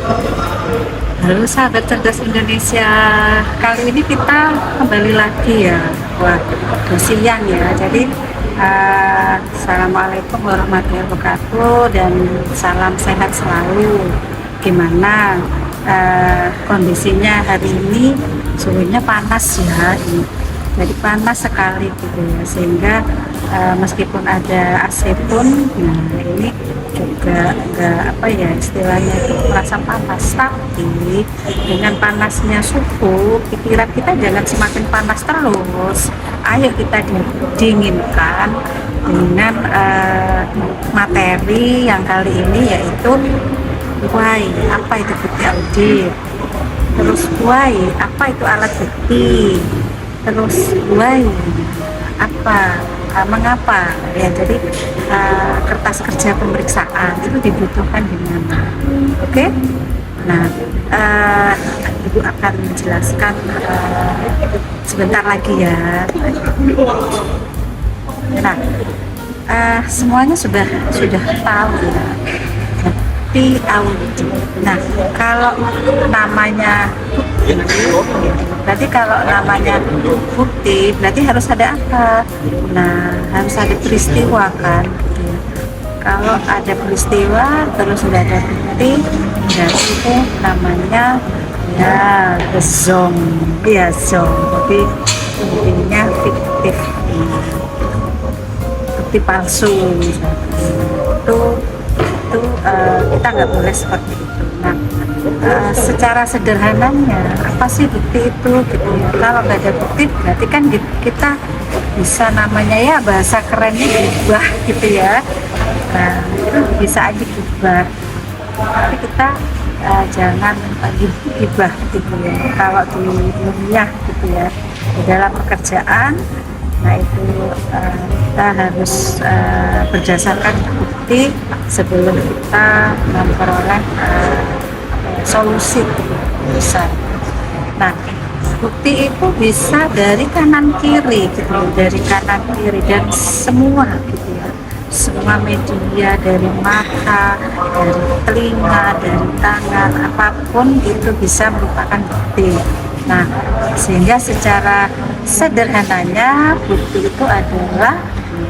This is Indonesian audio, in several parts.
Halo sahabat cerdas Indonesia, kali ini kita kembali lagi ya buat siang ya. Jadi Assalamualaikum warahmatullahi wabarakatuh dan salam sehat selalu. Gimana kondisinya hari ini? Suhunya panas ya ini. Jadi panas sekali gitu ya, sehingga meskipun ada AC pun, nah ini juga enggak apa ya istilahnya itu merasa panas, tapi dengan panasnya suhu pikiran kita jangan semakin panas terus. Ayo kita dinginkan dengan materi yang kali ini, yaitu why apa itu bukti audit, terus why apa itu alat bukti, terus why apa mengapa ya. Jadi kertas kerja pemeriksaan itu dibutuhkan di mana. Oke, nah Ibu akan menjelaskan sebentar lagi ya. Nah semuanya sudah tahu ya, bukti audit. Nah kalau namanya berarti kalau namanya bukti berarti harus ada apa? Nah harus ada peristiwa kan gitu ya. Kalau ada peristiwa terus sudah ada bukti, berarti itu namanya ya zong ya zong, tapi buktinya fiktif, bukti palsu itu kita nggak boleh seperti itu. Nah secara sederhananya apa sih bukti itu gitu ya. Kalau nggak ada bukti berarti kan kita bisa namanya ya bahasa kerennya gibah gitu ya. Nah itu bisa aja gibah, tapi kita jangan gibah gitu ya kalau di ilmiah gitu ya. Di dalam pekerjaan, nah itu kita harus berdasarkan bukti sebelum kita memperoleh solusi bisa. Nah bukti itu bisa dari kanan kiri gitu, dari kanan kiri dan semua gitu ya, semua media, dari mata, dari telinga, dari tangan, apapun itu bisa merupakan bukti. Nah sehingga secara sederhananya bukti itu adalah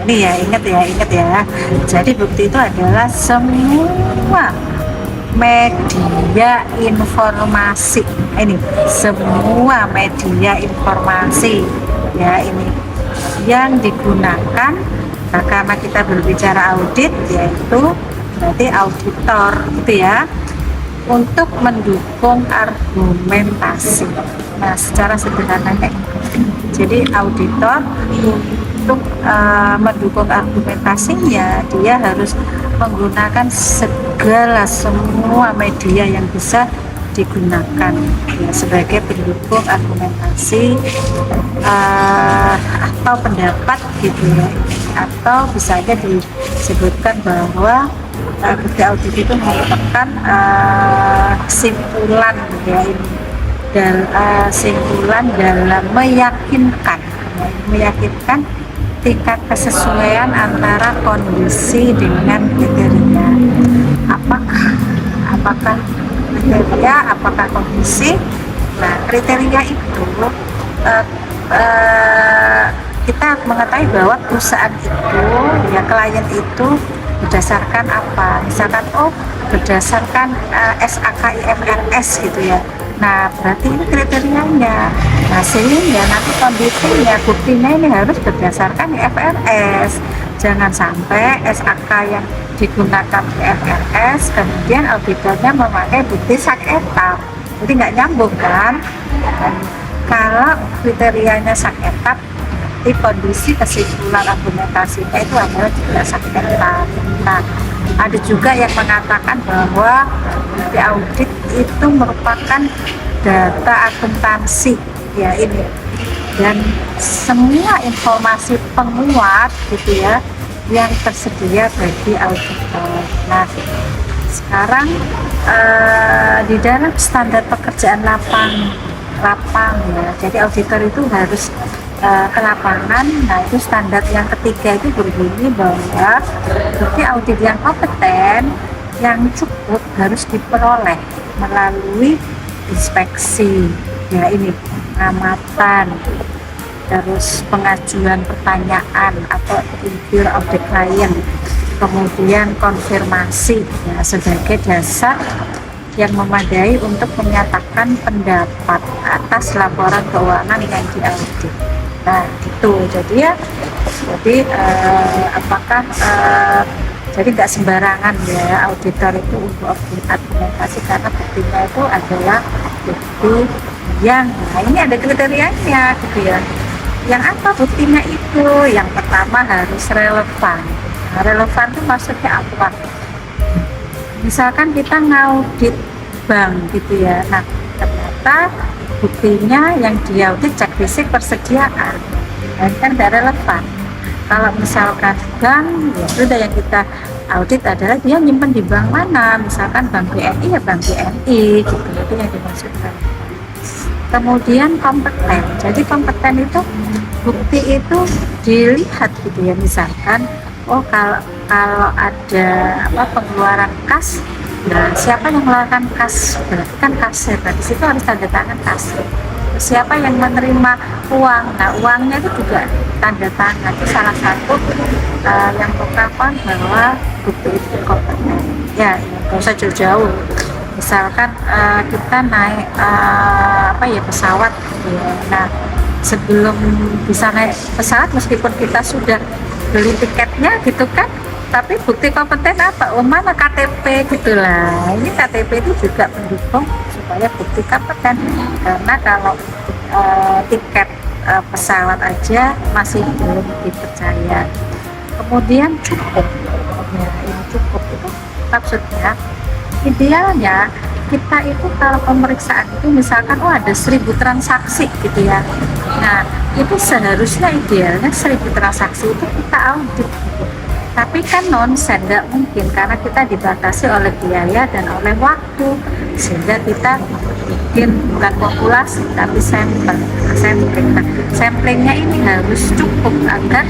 ini ya, ingat ya, jadi bukti itu adalah semua media informasi, ini semua media informasi ya, ini yang digunakan. Nah, karena kita berbicara audit, yaitu berarti auditor gitu ya, untuk mendukung argumentasi. Nah secara sederhananya jadi auditor untuk mendukung argumentasinya, dia harus menggunakan semua media yang bisa digunakan ya, sebagai pendukung argumentasi atau pendapat gitu ya. Atau bisa aja disebutkan bahwa bukti audit itu merupakan kesimpulan ya, ini dan kesimpulan dalam meyakinkan tingkat kesesuaian antara kondisi dengan kriteria. Apakah kriteria, apakah kondisi. Nah kriteria itu kita mengetahui bahwa perusahaan itu ya, klien itu berdasarkan apa, misalkan berdasarkan SAKIMRS gitu ya. Nah berarti ini kriterianya. Nah sehingga nanti kondisinya, buktinya ini harus berdasarkan IFRS. Jangan sampai SAK yang digunakan IFRS kemudian auditornya memakai bukti SAKETAP, jadi nggak nyambung kan. Dan kalau kriterianya SAKETAP, di kondisi kesimpulan argumentasinya itu adalah juga SAKETAP. Nah ada juga yang mengatakan bahwa bukti audit itu merupakan data akuntansi ya, ini dan semua informasi penguat gitu ya yang tersedia bagi auditor. Nah sekarang di dalam standar pekerjaan lapang ya, jadi auditor itu harus ke lapangan. Nah itu standar yang ketiga itu berbunyi bahwa bukti audit yang kompeten yang cukup harus diperoleh melalui inspeksi, ya ini pengamatan, terus pengajuan pertanyaan atau interview of the client, kemudian konfirmasi ya, sebagai dasar yang memadai untuk menyatakan pendapat atas laporan keuangan yang diaudit. Nah itu jadi apakah jadi nggak sembarangan ya auditor itu untuk argumentasi, karena buktinya itu adalah bukti yang, nah ini ada kriterianya gitu ya. Yang apa buktinya itu? Yang pertama harus relevan. Nah, relevan itu maksudnya apa? Misalkan kita ngaudit bank gitu ya, nah ternyata buktinya yang diaudit cek fisik persediaan, nah, kan tidak relevan. Kalau misalkan bank, ya sudah yang kita audit adalah dia nyimpen di bank mana, misalkan bank BNI ya bank BNI gitu, itu yang dimaksudkan. Kemudian kompeten, jadi kompeten itu bukti itu dilihat gitu ya, misalkan oh kalau ada pengeluaran kas, nah siapa yang mengeluarkan kas, berarti kan kasir, nah di situ harus tanda tangan kasir. Siapa yang menerima uang, nah uangnya itu juga tanda tangan, itu salah satu yang mengungkapkan bahwa bukti itu kompeten. Ya nggak usah jauh-jauh, misalkan kita naik pesawat gitu ya. Nah sebelum bisa naik pesawat, meskipun kita sudah beli tiketnya gitu kan, tapi bukti kompeten apa? Oh mana KTP gitulah. Ini KTP itu juga pendukung supaya bukti kompeten, karena kalau tiket pesawat aja masih belum dipercaya. Kemudian cukup, ya ini cukup itu maksudnya idealnya kita itu kalau pemeriksaan itu misalkan ada 1000 transaksi gitu ya, nah itu seharusnya idealnya 1000 transaksi itu kita audit gitu. Tapi kan nonsen, nggak mungkin karena kita dibatasi oleh biaya dan oleh waktu, sehingga kita bikin bukan populasi tapi sampling. Nah, samplingnya ini harus cukup agar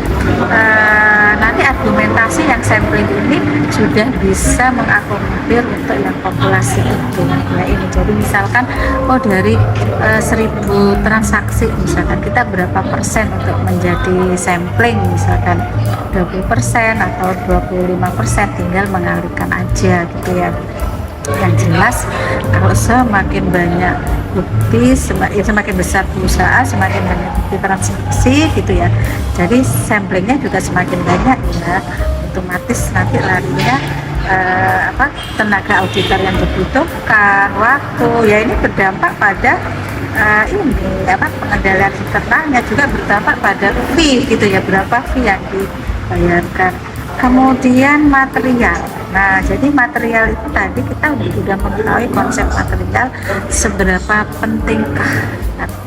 nanti argumentasi yang sampling ini sudah bisa mengakomodir untuk yang populasi itu. Ya ini jadi misalkan dari 1000 transaksi misalkan kita berapa persen untuk menjadi sampling, misalkan 20% atau 25%, tinggal mengalihkan aja gitu ya. Yang jelas kalau semakin banyak bukti, semakin besar perusahaan, semakin banyak bukti transaksi gitu ya, jadi samplingnya juga semakin banyak ya, otomatis nanti larinya tenaga auditor yang dibutuhkan, waktu ya, ini berdampak pada pengendalian internalnya, juga berdampak pada fee gitu ya, berapa fee yang dibayarkan. Kemudian material. Nah, jadi material itu tadi kita sudah mengetahui konsep material seberapa pentingkah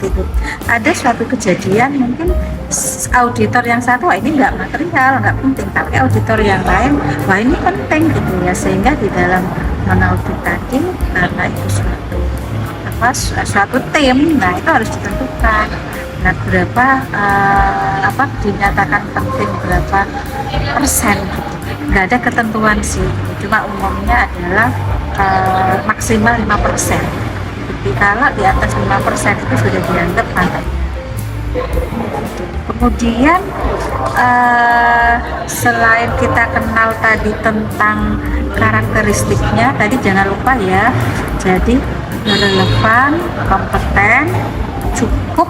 itu. Ada suatu kejadian mungkin auditor yang satu ini nggak material, nggak penting, tapi auditor yang lain wah ini penting gitu ya, sehingga di dalam menaudit tadi karena itu suatu tim, nah itu harus ditentukan. Nah berapa dinyatakan penting berapa persen gitu. Nggak ada ketentuan sih, cuma umumnya adalah maksimal 5%. Jadi kalau di atas 5% itu sudah dianggap penting. Kemudian selain kita kenal tadi tentang karakteristiknya, tadi jangan lupa ya, jadi relevan, kompeten, cukup,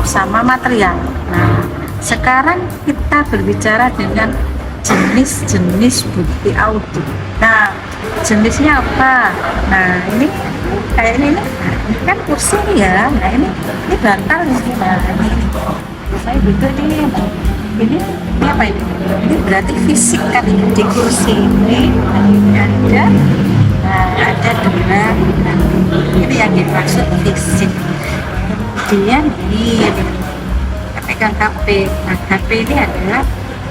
sama material. Nah, sekarang kita berbicara dengan jenis-jenis bukti audit. Nah, jenisnya apa? Nah, ini kayak ini kan kursi ya. Nah, ini bantal ini. Nah, ini saya gitu nih. Ini apa ini? Ini berarti fisik kan di kursi ini. Ada. Nah, ada dua. Ini yang dimaksud fisik. Kemudian ini pegang HP. Nah, HP ini adalah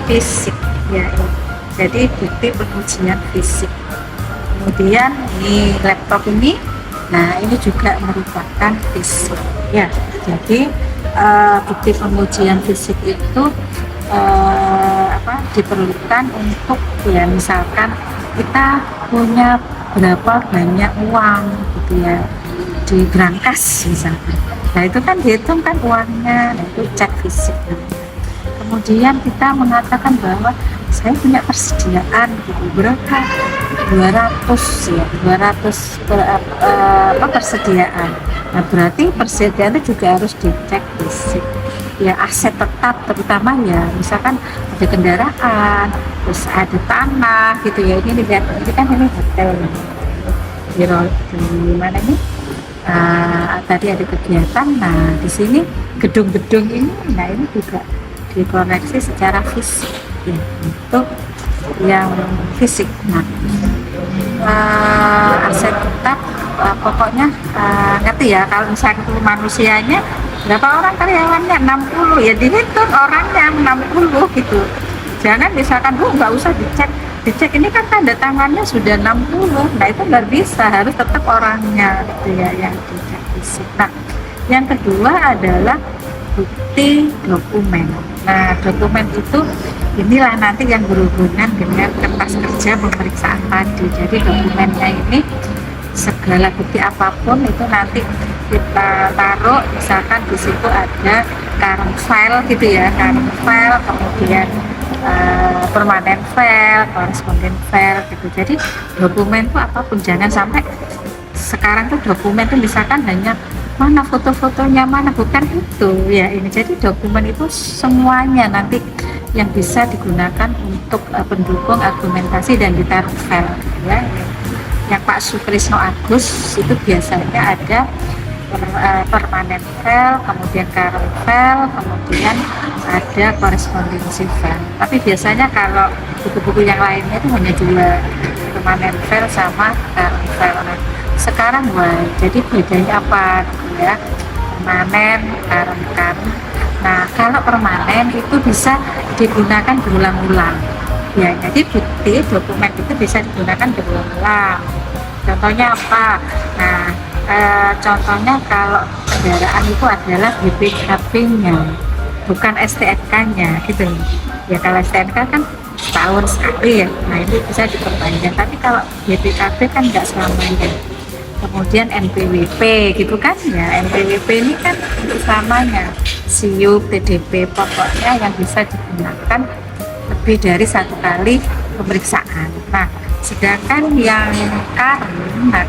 fisik ya. Jadi bukti pengujian fisik. Kemudian ini laptop ini, nah ini juga merupakan fisik ya. Jadi bukti pengujian fisik itu diperlukan untuk ya misalkan kita punya berapa banyak uang gitu ya di brankas misalnya. Nah itu kan dihitung kan uangnya, nah itu cek fisik. Kemudian kita mengatakan bahwa saya punya persediaan gitu, berapa 200 ya 200 persediaan. Nah berarti persediaan itu juga harus dicek fisik ya, aset tetap terutama ya, misalkan ada kendaraan, terus ada tanah gitu ya. Ini lihat, ini kan ini hotel di mana nih, tadi ada kegiatan. Nah di sini gedung-gedung ini, nah ini juga dikoreksi secara fisik ya, untuk yang fisik. Nah aset tetap pokoknya ngerti ya, kalau misalnya itu manusianya berapa orang karyawannya, 60 ya dihitung orangnya 60 gitu. Jangan misalkan nggak usah dicek ini kan tanda tangannya sudah 60. Nah itu nggak bisa, harus tetap orangnya gitu ya yang dicek fisik. Nah yang kedua adalah bukti dokumen. Nah dokumen itu inilah nanti yang berhubungan dengan kertas kerja pemeriksaan tadi. Jadi dokumennya ini segala bukti apapun itu nanti kita taruh, misalkan di situ ada current file gitu ya, current file, kemudian permanent file, correspondent file gitu. Jadi dokumen itu apapun, jangan sampai sekarang tuh dokumen tuh misalkan hanya mana foto-fotonya, mana bukan itu ya ini. Jadi dokumen itu semuanya nanti yang bisa digunakan untuk pendukung argumentasi dan ditaruh file ya. Yang Pak Sutrisno Agus itu biasanya ada permanent file, kemudian current file, kemudian ada correspondence file. Tapi biasanya kalau buku-buku yang lainnya itu hanya dua, permanent file sama current file. Nah, sekarang jadi bedanya apa gitu ya, permanen, current kan. Nah kalau permanen itu bisa digunakan berulang-ulang ya, jadi bukti dokumen itu bisa digunakan berulang-ulang. Contohnya apa? Nah contohnya kalau kendaraan itu adalah BPKB-nya, bukan STNK-nya gitu ya. Kalau STNK kan setahun sekali ya, nah ini bisa diperpanjang. Tapi kalau BPKB kan nggak selamanya. Kemudian NPWP gitu kan ya, NPWP ini kan selamanya, SIUP, TDP, pokoknya yang bisa digunakan lebih dari satu kali pemeriksaan. Nah sedangkan yang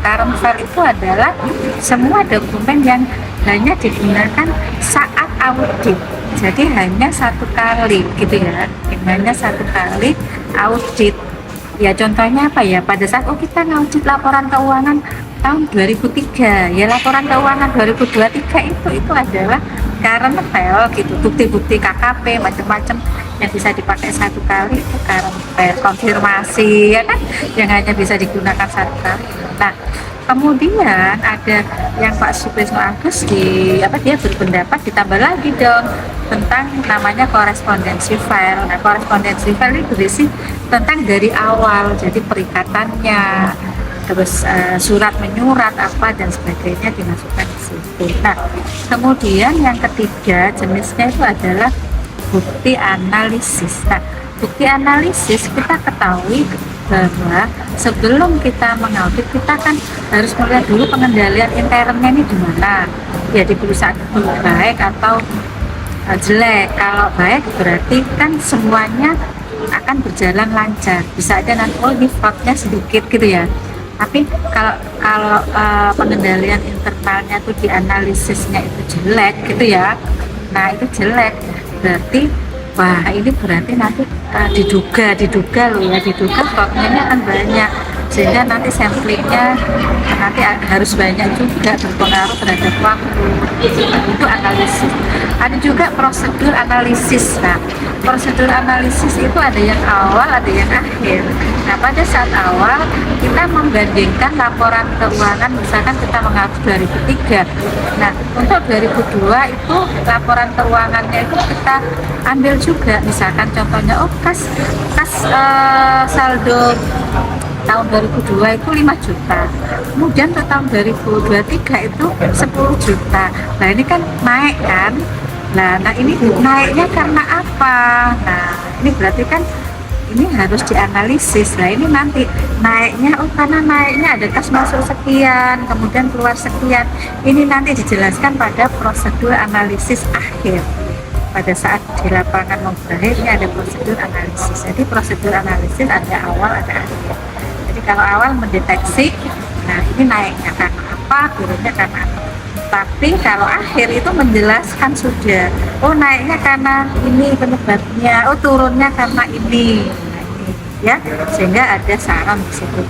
current file itu adalah semua dokumen yang hanya digunakan saat audit, jadi hanya satu kali gitu ya, hanya satu kali audit ya. Contohnya apa ya, pada saat kita ngaudit laporan keuangan tahun 2003 ya, laporan keuangan 2023 itu adalah current file gitu, bukti-bukti KKP macam-macam yang bisa dipakai satu kali itu current file. Konfirmasi ya kan, yang hanya bisa digunakan satu kali. Nah kemudian ada yang Pak Sutrisno Agus dia berpendapat ditambah lagi dong tentang namanya korespondensi file. Nah korespondensi file itu berisi tentang dari awal, jadi perikatannya, terus surat menyurat apa dan sebagainya dimasukkan di situ. Nah kemudian yang ketiga jenisnya itu adalah bukti analisis. Nah bukti analisis kita ketahui bahwa sebelum kita mengaudit kita kan harus melihat dulu pengendalian internnya ini di mana ya, di perusahaan itu baik atau jelek. Kalau baik berarti kan semuanya akan berjalan lancar, bisa aja nanti ini fraudnya sedikit gitu ya. Tapi kalau pengendalian internalnya itu dianalisisnya itu jelek gitu ya, nah itu jelek berarti wah ini berarti nanti diduga loh ya, diduga fraudnya akan banyak, sehingga nanti samplingnya nanti harus banyak juga, berpengaruh terhadap waktu. Itu analisis. Ada juga prosedur analisis. Nah prosedur analisis itu ada yang awal, ada yang akhir. Nah pada saat awal kita membandingkan laporan keuangan, misalkan kita mengacu 2003. Nah untuk 2002 itu laporan keuangannya itu kita ambil juga, misalkan contohnya kas saldo tahun 2002 itu 5 juta, kemudian ke tahun 2023 itu 10 juta. Nah ini kan naik kan. Nah ini naiknya karena apa? Nah ini berarti kan ini harus dianalisis. Nah ini nanti naiknya, oh karena naiknya ada kas masuk sekian, kemudian keluar sekian, ini nanti dijelaskan pada prosedur analisis akhir. Pada saat di lapangan mau berakhir, ini ada prosedur analisis. Jadi prosedur analisis ada awal, ada akhir. Jadi kalau awal mendeteksi, nah ini naiknya karena apa, turunnya karena apa. Tapi kalau akhir itu menjelaskan sudah, oh naiknya karena ini penyebabnya, oh turunnya karena ini, nah, ini ya, sehingga ada saran di situ.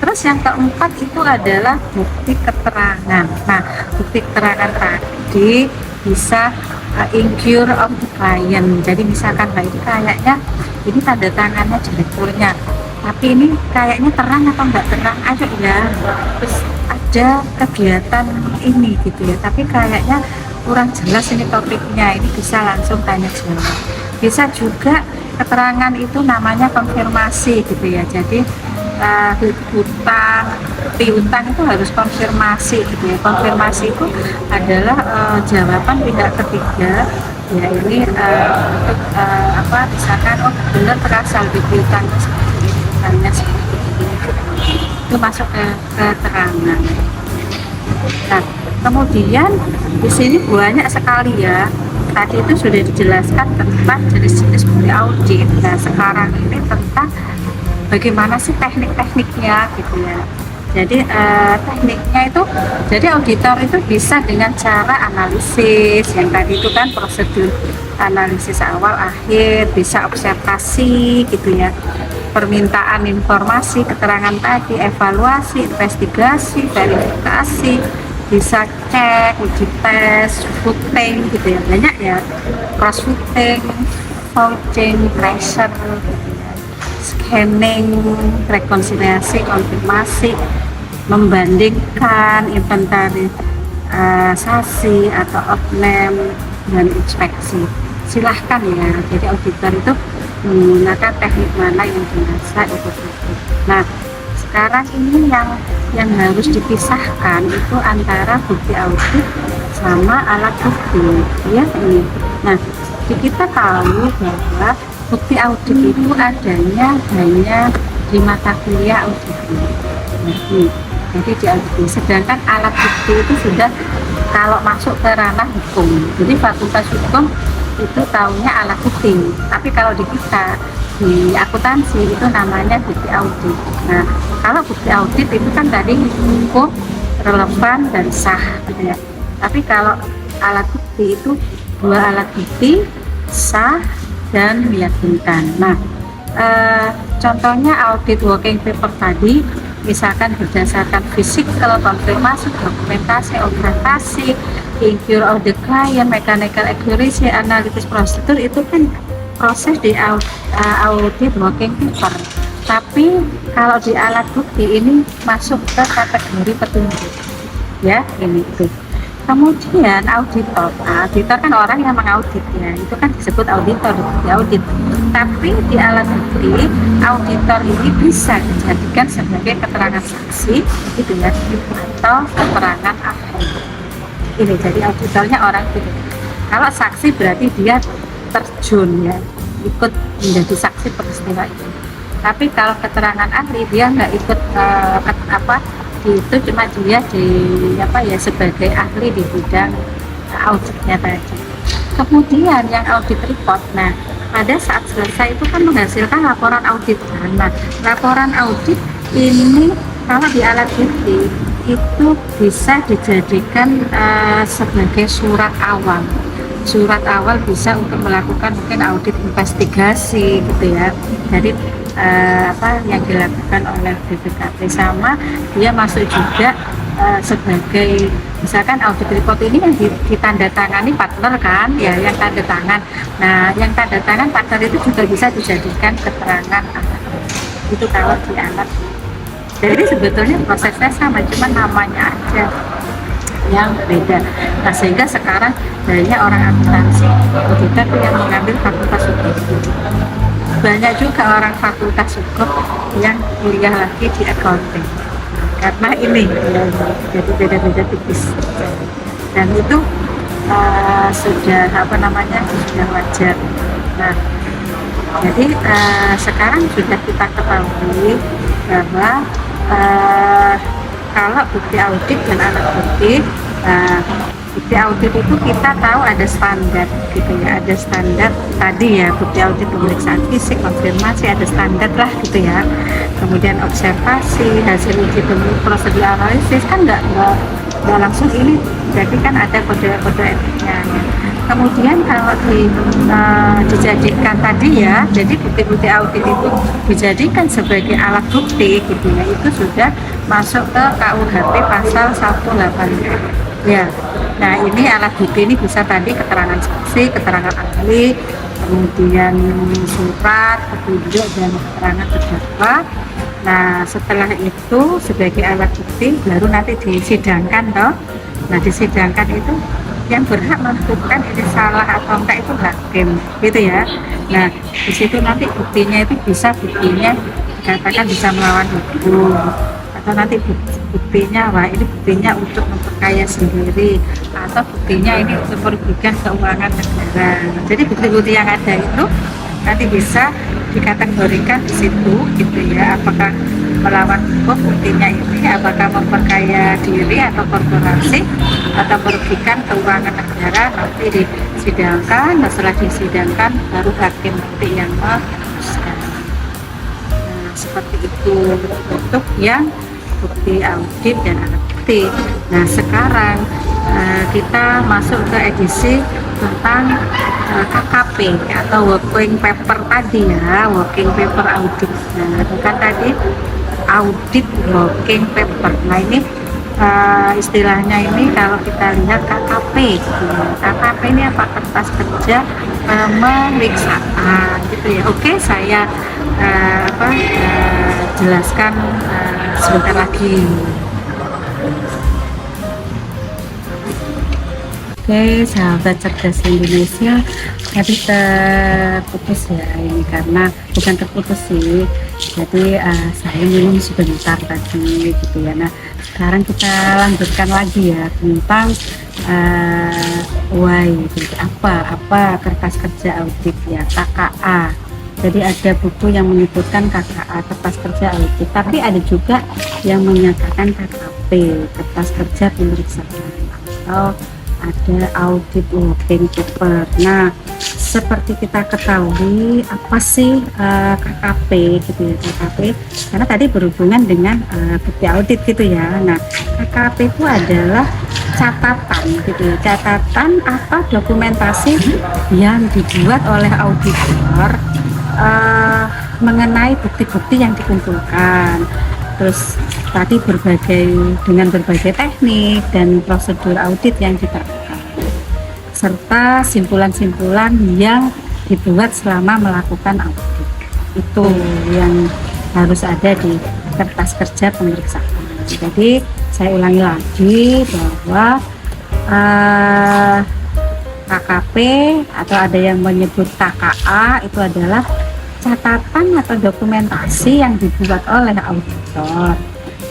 Terus yang keempat itu adalah bukti keterangan. Nah, bukti keterangan tadi bisa incur of the client. Jadi misalkan ini kayaknya ini tanda tangannya direkturnya, tapi ini kayaknya terang atau enggak terang, ayo ya. Terus ada kegiatan ini gitu ya, tapi kayaknya kurang jelas ini topiknya, ini bisa langsung tanya jawab. Bisa juga keterangan itu namanya konfirmasi gitu ya. Jadi piutang itu harus konfirmasi gitu ya. Konfirmasi itu adalah jawaban pihak ketiga ya, ini untuk misalkan oh benar berasal di piutangnya seperti ini, piutangnya seperti ini, itu masuk ke keterangan. Nah kemudian di sini banyak sekali ya, tadi itu sudah dijelaskan tentang jenis-jenis bukti audit. Nah sekarang ini tentang bagaimana sih teknik-tekniknya gitu ya. Jadi tekniknya itu, jadi auditor itu bisa dengan cara analisis, yang tadi itu kan prosedur analisis awal akhir, bisa observasi gitu ya, permintaan informasi, keterangan tadi, evaluasi, investigasi, verifikasi, bisa cek, uji tes, voting gitu ya, banyak ya, cross voting, vouching, tracer gitu ya, scanning, rekonsiliasi, konfirmasi, membandingkan, inventarisasi atau outname, dan inspeksi. Silahkan ya, jadi auditor itu menggunakan teknik mana yang dirasa itu. Nah sekarang ini yang harus dipisahkan itu antara bukti audit sama alat bukti ya ini. Nah kita tahu bahwa bukti audit itu adanya hanya di mata kuliah audit. Nah, jadi di audit. Sedangkan alat bukti itu sudah kalau masuk ke ranah hukum. Jadi fakultas hukum itu tahunya alat bukti. Tapi kalau di kita di akuntansi itu namanya bukti audit. Nah, kalau bukti audit itu kan tadi hukum, relevan dan sah gitu ya. Tapi kalau alat bukti itu dua alat bukti, sah dan meyakinkan. Nah, contohnya audit working paper tadi, misalkan berdasarkan physical, konfirmasi, dokumentasi, orientasi, incur of the client, mechanical accuracy, analisis prosedur, itu kan proses di audit working paper. Tapi kalau di alat bukti ini masuk ke kategori petunjuk ya, ini itu. Kemudian auditor, auditor kan orang yang mengaudit ya, itu kan disebut auditor di audit. Tapi di alat bukti, auditor ini bisa dijadikan sebagai keterangan saksi gitu ya, atau keterangan ahli. Ini jadi auditornya orang itu. Kalau saksi berarti dia terjun ya, ikut menjadi saksi peristiwa itu. Tapi kalau keterangan ahli dia nggak ikut itu, cuma dia sebagai ahli di bidang auditnya tadi. Kemudian yang audit report, nah pada saat selesai itu kan menghasilkan laporan audit. Nah laporan audit ini kalau di alat bukti itu bisa dijadikan sebagai surat awal. Surat awal bisa untuk melakukan mungkin audit investigasi gitu ya. Jadi yang dilakukan oleh BPKP, sama dia masuk juga sebagai misalkan audit report ini yang ditandatangani partner kan ya, yang tanda tangan. Nah yang tanda tangan partner itu juga bisa dijadikan keterangan itu kalau di alat. Jadi sebetulnya prosesnya sama, cuma namanya aja yang beda. Nah sehingga sekarang banyak orang akuntansi auditor yang mengambil fakultas hukum. Banyak juga orang fakultas hukum yang kuliah lagi di accounting karena ini ya, jadi beda-beda tipis, dan itu sudah sudah wajar. Nah Jadi sekarang sudah kita ketahui bahwa eh, kalau bukti audit dan alat bukti, eh, bukti audit itu kita tahu ada standar gitu ya, ada standar tadi ya, bukti audit pemeriksaan fisik, konfirmasi, ada standar lah gitu ya. Kemudian observasi, hasil uji prosedur analisis kan nggak langsung ini, jadi kan ada kode-kode etiknya ya. Kemudian kalau dijadikan tadi ya, jadi bukti-bukti audit itu dijadikan sebagai alat bukti gitu ya, itu sudah masuk ke KUHP pasal 180 ya. Nah ini alat bukti ini bisa tadi keterangan saksi, keterangan ahli, kemudian surat, petunjuk, dan keterangan terdakwa. Nah setelah itu sebagai alat bukti baru nanti disidangkan toh. Nah disidangkan itu yang berhak menentukan ini salah atau enggak itu hakim gitu ya. Nah di situ nanti buktinya itu buktinya dikatakan bisa melawan hukum, atau nanti buktinya wah ini buktinya untuk memperkaya sendiri, atau buktinya ini untuk merugikan keuangan negara. Jadi bukti-bukti yang ada itu nanti bisa dikategorikan di situ gitu ya, apakah melawan hukum buktinya ini, apakah memperkaya diri atau korporasi, atau merugikan keuangan negara. Nanti disidangkan, setelah disidangkan baru hakim nanti yang memutuskan. Nah seperti itu untuk yang bukti audit dan alat bukti. Nah sekarang kita masuk ke edisi tentang KKP atau working paper tadi ya, working paper audit. Nah itu kan tadi audit working paper. Nah ini istilahnya ini kalau kita lihat KKP gitu ya. KKP ini apa? Kertas kerja pemeriksaan gitu ya. Oke, saya jelaskan sebentar lagi. Oke, sahabat cerdas Indonesia, tadi terputus ya ini, karena bukan terputus sih, jadi saya minum sebentar tadi gitu ya. Nah sekarang kita lanjutkan lagi ya tentang gitu. apa kertas kerja audit ya, KKA. Jadi ada buku yang menyebutkan KKA, kertas kerja audit, tapi ada juga yang menyatakan KKP, kertas kerja pemeriksaan, atau ada audit working paper. Nah seperti kita ketahui apa sih KKP gitu ya, KKP karena tadi berhubungan dengan bukti audit gitu ya. Nah KKP itu adalah catatan gitu ya, catatan apa dokumentasi yang dibuat oleh auditor mengenai bukti-bukti yang dikumpulkan. Terus tadi dengan berbagai teknik dan prosedur audit yang diterapkan, serta simpulan-simpulan yang dibuat selama melakukan audit. Itu yang harus ada di kertas kerja pemeriksaan. Jadi saya ulangi lagi bahwa KKP atau ada yang menyebut KKA itu adalah catatan atau dokumentasi yang dibuat oleh auditor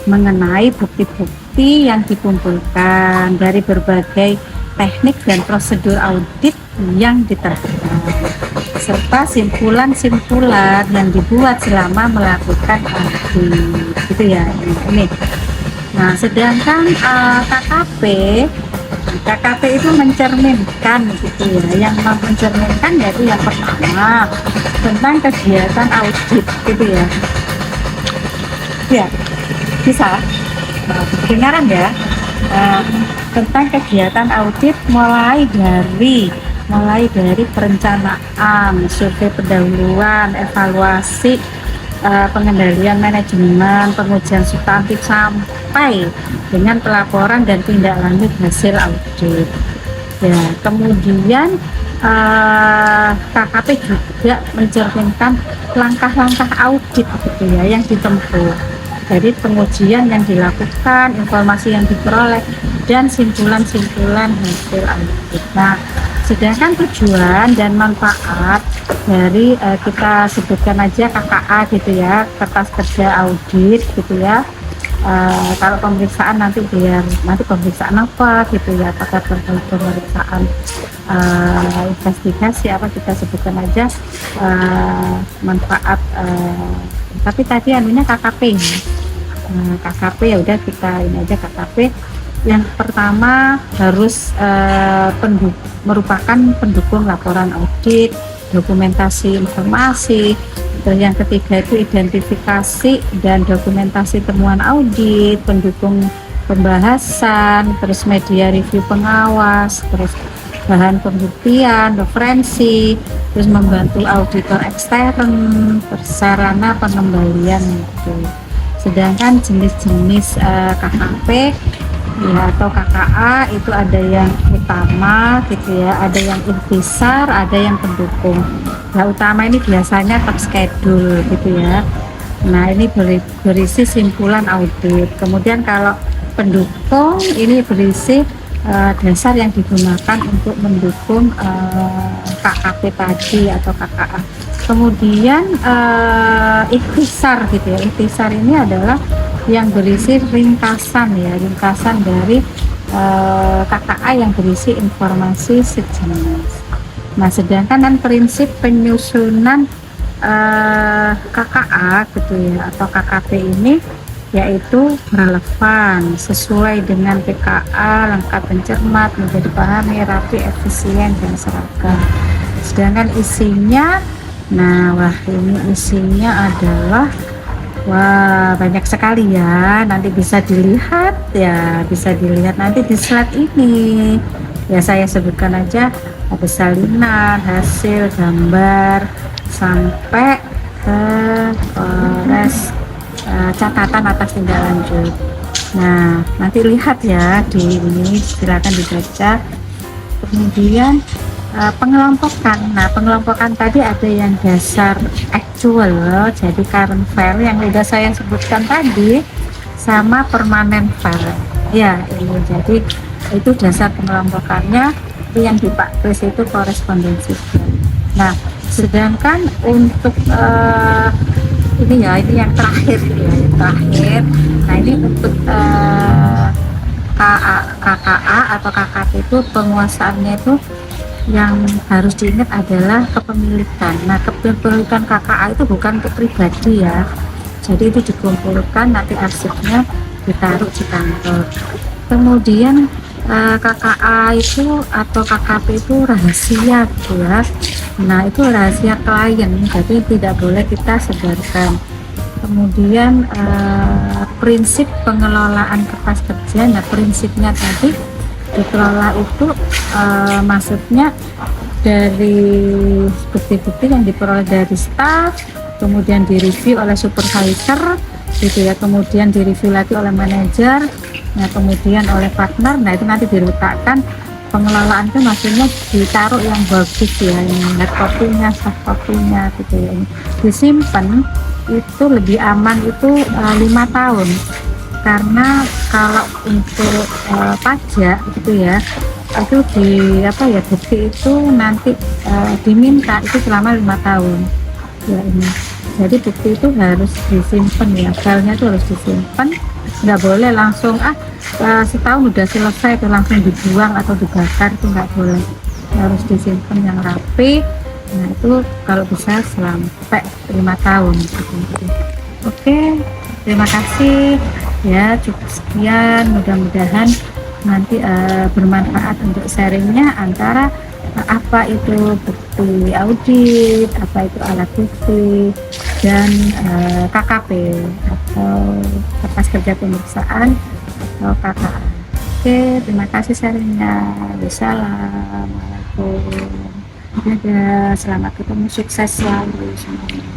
mengenai bukti-bukti yang dikumpulkan dari berbagai teknik dan prosedur audit yang diterapkan, serta simpulan-simpulan yang dibuat selama melakukan audit gitu ya ini. Nah sedangkan KKP itu mencerminkan gitu ya, yang mencerminkan yaitu yang pertama tentang kegiatan audit gitu ya. Ya, bisa kedengaran ya, tentang kegiatan audit mulai dari perencanaan, survei pendahuluan, evaluasi, pengendalian manajemen, pengujian substantif sampai dengan pelaporan dan tindak lanjut hasil audit. Ya, kemudian KKP juga mencerminkan langkah-langkah audit gitu ya yang ditempuh. Jadi pengujian yang dilakukan, informasi yang diperoleh, dan simpulan-simpulan hasil audit. Nah, sedangkan tujuan dan manfaat dari kita sebutkan aja KKA gitu ya, kertas kerja audit gitu ya. kalau pemeriksaan nanti biar nanti pemeriksaan apa gitu ya, apakah pemeriksaan investigasi apa kita sebutkan aja, manfaat, tapi tadi anunya KKP. KKP ya udah kita ini aja KKP. Yang pertama harus merupakan pendukung laporan audit, dokumentasi informasi. Terus yang ketiga itu identifikasi dan dokumentasi temuan audit, pendukung pembahasan, terus media review pengawas, terus bahan pembuktian, referensi, terus membantu auditor ekstern, terus sarana pengembalian gitu. Sedangkan jenis-jenis KKP ya atau KKA itu ada yang utama gitu ya, ada yang intisar, ada yang pendukung. Nah, utama ini biasanya top schedule gitu ya. Nah, ini berisi simpulan audit. Kemudian kalau pendukung ini berisi dasar yang digunakan untuk mendukung KKP tadi atau KKA. Kemudian intisar gitu ya. Intisar ini adalah yang berisi ringkasan ya, ringkasan dari KKA yang berisi informasi sejenis. Nah, sedangkan prinsip penyusunan KKA gitu ya atau KKP ini yaitu relevan, sesuai dengan PKA, lengkap dan cermat, mudah dipahami, rapi, efisien dan seragam. Sedangkan isinya, nah wah ini isinya adalah wah banyak sekali ya, nanti bisa dilihat ya, bisa dilihat nanti di slide ini ya, saya sebutkan aja ada salinan, hasil, gambar sampai ke catatan atas tindak lanjut. Nah nanti lihat ya di ini, silakan dibaca. Kemudian pengelompokan. Nah, pengelompokan tadi ada yang dasar actual, jadi current file yang sudah saya sebutkan tadi, sama permanent file. Ya, ini jadi itu dasar pengelompokannya. Itu yang di Pak Kris itu korespondensi. Nah, sedangkan untuk ini ya, ini yang terakhir ya, yang terakhir. Nah, ini untuk KKA atau KKP itu penguasaannya itu yang harus diingat adalah kepemilikan. Nah, kepemilikan KKA itu bukan untuk pribadi ya, jadi itu dikumpulkan, nanti arsipnya ditaruh di kantor. Kemudian KKA itu atau KKP itu rahasia gitu ya. Nah, itu rahasia klien, jadi tidak boleh kita sebarkan. Kemudian prinsip pengelolaan kertas kerja. Nah, prinsipnya tadi dikelola itu maksudnya dari bukti-bukti yang diperoleh dari staff, kemudian direview oleh supervisor gitu ya, kemudian direview lagi oleh manajer, nah kemudian oleh partner. Nah itu nanti diletakkan, pengelolaan itu maksudnya ditaruh yang bagus ya, ini hard copy-nya, soft copy-nya gitu ya, ini disimpan itu lebih aman itu 5 tahun. Karena kalau untuk pajak gitu ya, itu di apa ya, bukti itu nanti diminta itu selama 5 tahun ya ini. Jadi bukti itu harus disimpan ya, filenya itu harus disimpan, nggak boleh langsung setahun udah selesai itu langsung dibuang atau dibakar, itu nggak boleh, harus disimpan yang rapi. Nah itu kalau bisa sampai 5 tahun gitu. Oke, terima kasih ya, cukup sekian, mudah-mudahan nanti bermanfaat untuk sharingnya antara apa itu bukti audit, apa itu alat bukti, dan KKP atau kertas kerja pemeriksaan atau KKA. Oke, terima kasih sharingnya. Wassalamualaikum. Dadah, selamat ketemu, sukses selalu semuanya.